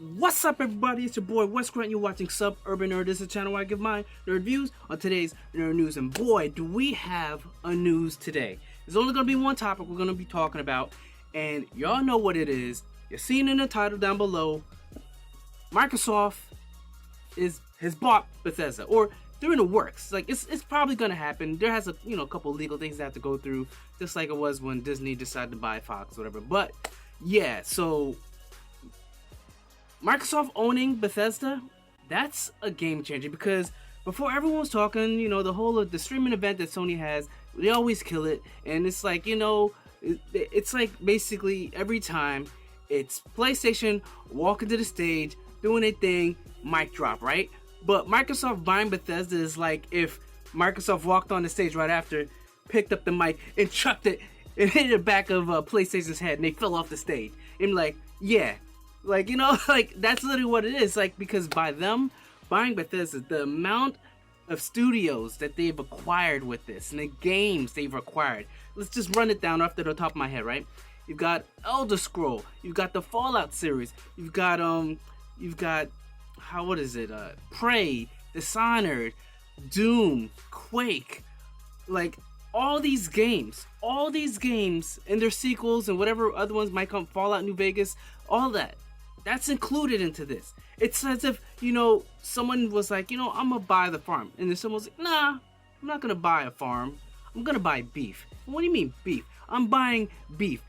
What's up, everybody? It's your boy Wes Grant. You're watching Suburban Nerd. This is a channel where I give my nerd views on today's nerd news. And boy, do we have a news today. There's only going to be one topic we're going to be talking about, and y'all know what it is. You're seeing in the title down below. Microsoft has bought Bethesda, or they're in the works. Like it's probably going to happen. There has a couple legal things they have to go through, just like it was when Disney decided to buy Fox, whatever. But yeah, so Microsoft owning Bethesda, that's a game changer, because before everyone was talking, the whole of the streaming event that Sony has, they always kill it, and it's like, it's like basically every time it's PlayStation walking to the stage, doing a thing, mic drop, right? But Microsoft buying Bethesda is like if Microsoft walked on the stage right after, picked up the mic and chucked it and hit the back of PlayStation's head, and they fell off the stage. And like, yeah. Like, like that's literally what it is. Like, because by them buying Bethesda, the amount of studios that they've acquired with this and the games they've acquired. Let's just run it down off the top of my head, right? You've got Elder Scroll, you've got the Fallout series, you've got Prey, Dishonored, Doom, Quake, like all these games and their sequels and whatever other ones might come, Fallout New Vegas, all that's included into this. It's as if, someone was like, I'm gonna buy the farm. And then someone's like, nah, I'm not gonna buy a farm. I'm gonna buy beef. What do you mean beef? I'm buying beef.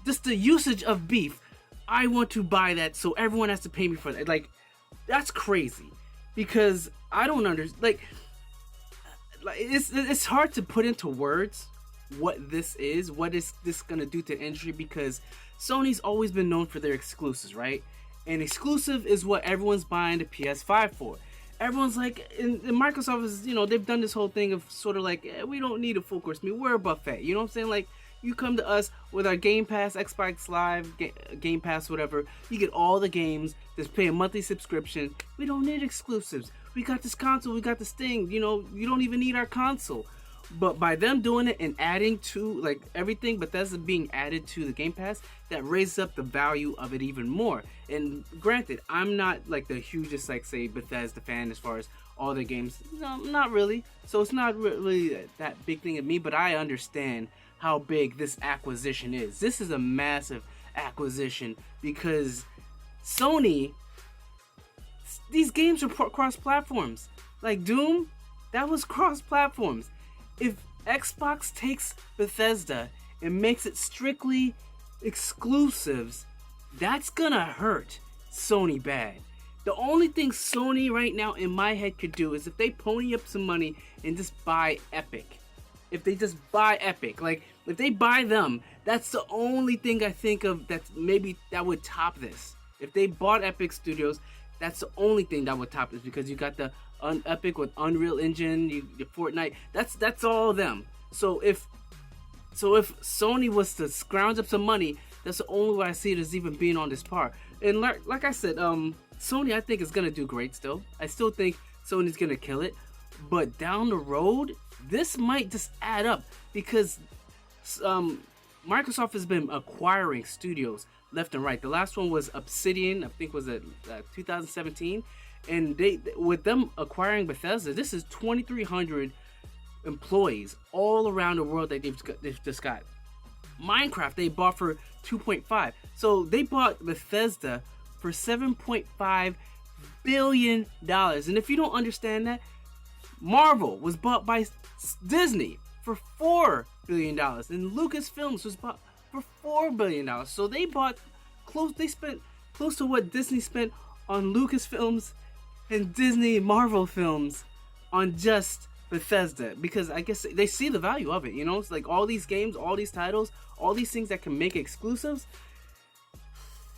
Just the usage of beef. I want to buy that, so everyone has to pay me for that. Like, that's crazy. Because I don't understand. Like it's hard to put into words what this is. What is this gonna do to the industry? Because Sony's always been known for their exclusives, right? And exclusive is what everyone's buying the PS5 for. Everyone's like, and Microsoft is, they've done this whole thing of sort of like, we don't need a full course meal, we're a buffet. You know what I'm saying? Like, you come to us with our Game Pass, Xbox Live, Game Pass, whatever. You get all the games, just pay a monthly subscription. We don't need exclusives. We got this console, we got this thing, you don't even need our console. But by them doing it and adding to, like, everything Bethesda being added to the Game Pass, that raises up the value of it even more. And granted, I'm not like the hugest, like, say, Bethesda fan as far as all their games. No, not really. So it's not really that big thing of me, but I understand how big this acquisition is. This is a massive acquisition because Sony, these games are cross-platforms. Like Doom, that was cross-platforms. If Xbox takes Bethesda and makes it strictly exclusives, that's gonna hurt Sony bad. The only thing Sony right now in my head could do is if they pony up some money and just buy Epic. If they just buy Epic, like if they buy them, that's the only thing I think of that maybe that would top this. If they bought Epic Studios, that's the only thing that would top this, because you got the Epic with Unreal Engine, your Fortnite. That's all them. So if Sony was to scrounge up some money, that's the only way I see it as even being on this par. And like I said, Sony I think is gonna do great still. I still think Sony's gonna kill it. But down the road, this might just add up, because Microsoft has been acquiring studios left and right. The last one was Obsidian, I think was 2017. And they, with them acquiring Bethesda, this is 2,300 employees all around the world that they've just got. Minecraft they bought for 2.5. So they bought Bethesda for $7.5 billion. And if you don't understand that, Marvel was bought by Disney for $4 billion. And Lucasfilms was bought for $4 billion. So they spent close to what Disney spent on Lucasfilms and Disney Marvel films on just Bethesda, because I guess they see the value of it. It's like all these games, all these titles, all these things that can make exclusives.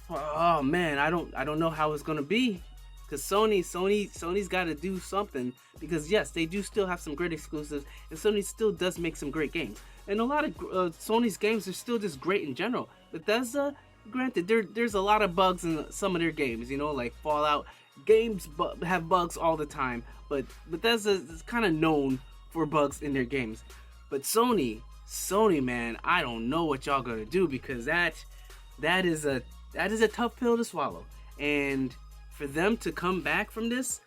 Oh man, I don't know how it's gonna be, because Sony's got to do something, because yes, they do still have some great exclusives, and Sony still does make some great games, and a lot of Sony's games are still just great in general. Bethesda, granted, there's a lot of bugs in some of their games, like Fallout. Games have bugs all the time, but Bethesda is kind of known for bugs in their games. But Sony, man, I don't know what y'all gonna do, because that is a tough pill to swallow. And for them to come back from this,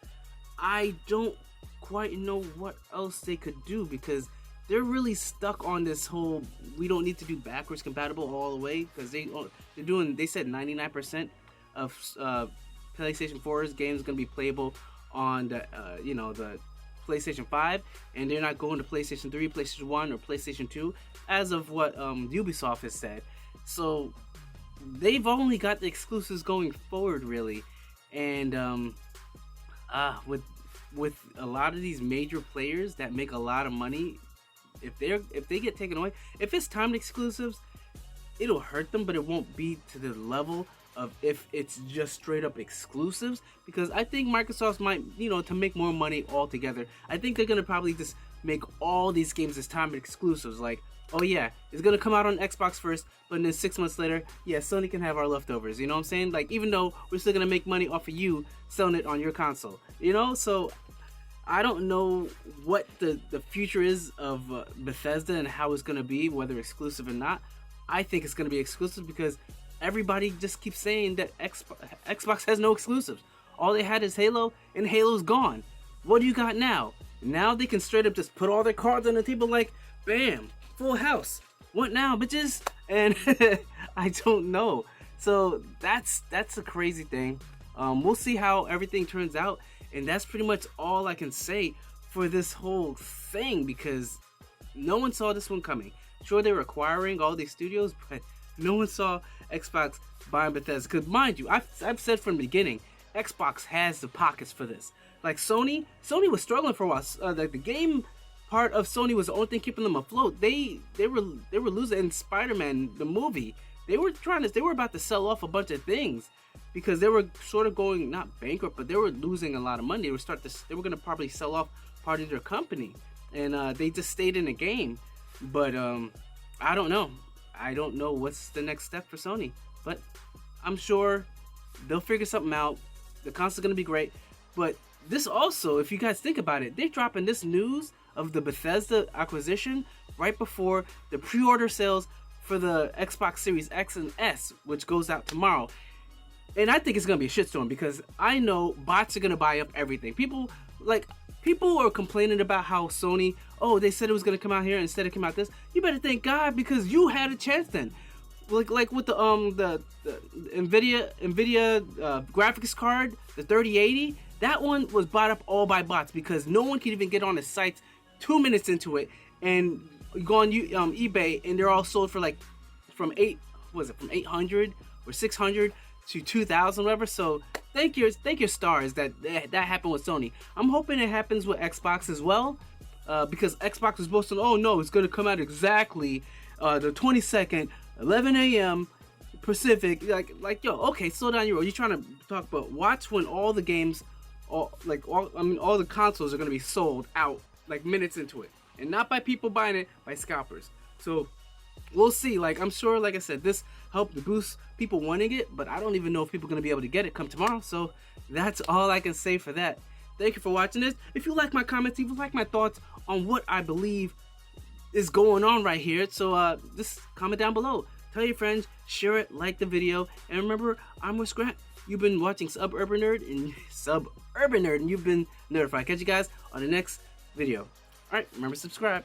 I don't quite know what else they could do, because they're really stuck on this whole we don't need to do backwards compatible all the way, because they said 99% of PlayStation 4's games going to be playable on the the PlayStation 5, and they're not going to PlayStation 3, PlayStation 1, or PlayStation 2 as of what Ubisoft has said. So they've only got the exclusives going forward, really. And with a lot of these major players that make a lot of money, if they get taken away, if it's timed exclusives, it'll hurt them, but it won't be to the level of if it's just straight up exclusives, because I think Microsoft might, to make more money altogether, I think they're gonna probably just make all these games as timed exclusives. Like, oh yeah, it's gonna come out on Xbox first, but then 6 months later, yeah, Sony can have our leftovers. You know what I'm saying? Like, even though we're still gonna make money off of you selling it on your console. So I don't know what the future is of Bethesda and how it's gonna be, whether exclusive or not. I think it's gonna be exclusive because everybody just keeps saying that Xbox has no exclusives. All they had is Halo, and Halo's gone. What do you got now? Now they can straight up just put all their cards on the table, like, bam, full house. What now, bitches? And I don't know. So that's a crazy thing. We'll see how everything turns out, and that's pretty much all I can say for this whole thing, because no one saw this one coming. Sure, they were acquiring all these studios, but no one saw Xbox buying Bethesda. Because mind you, I've said from the beginning, Xbox has the pockets for this. Like Sony was struggling for a while. Like the game part of Sony was the only thing keeping them afloat. They were losing. In Spider-Man the movie, they were about to sell off a bunch of things because they were sort of going not bankrupt, but they were losing a lot of money. They were gonna probably sell off part of their company, and they just stayed in the game. But I don't know. I don't know what's the next step for Sony, but I'm sure they'll figure something out. The console's gonna be great. But this also, if you guys think about it, they're dropping this news of the Bethesda acquisition right before the pre-order sales for the Xbox Series X and S, which goes out tomorrow. And I think it's gonna be a shitstorm, because I know bots are gonna buy up everything. People are complaining about how Sony, oh, they said it was gonna come out here instead it came out this. You better thank God, because you had a chance then. Like with the Nvidia graphics card, the 3080, that one was bought up all by bots, because no one can even get on the sites 2 minutes into it, and you go on eBay and they're all sold for like from 800 or 600 to 2,000, whatever. So thank your stars that happened with Sony. I'm hoping it happens with Xbox as well, because Xbox was boasting, oh no, it's gonna come out exactly the 22nd, 11 a.m. Pacific. Like yo, okay, slow down your roll. You're trying to talk about watch when all the games, all the consoles are gonna be sold out like minutes into it, and not by people buying it, by scalpers. So we'll see. Like, I'm sure, like I said, this helped boost people wanting it, but I don't even know if people are going to be able to get it come tomorrow. So that's all I can say for that. Thank you for watching this. If you like my comments, if you like my thoughts on what I believe is going on right here, so just comment down below. Tell your friends, share it, like the video, and remember, I'm with Grant. You've been watching Suburban Nerd, and you've been notified. Catch you guys on the next video. All right, remember to subscribe.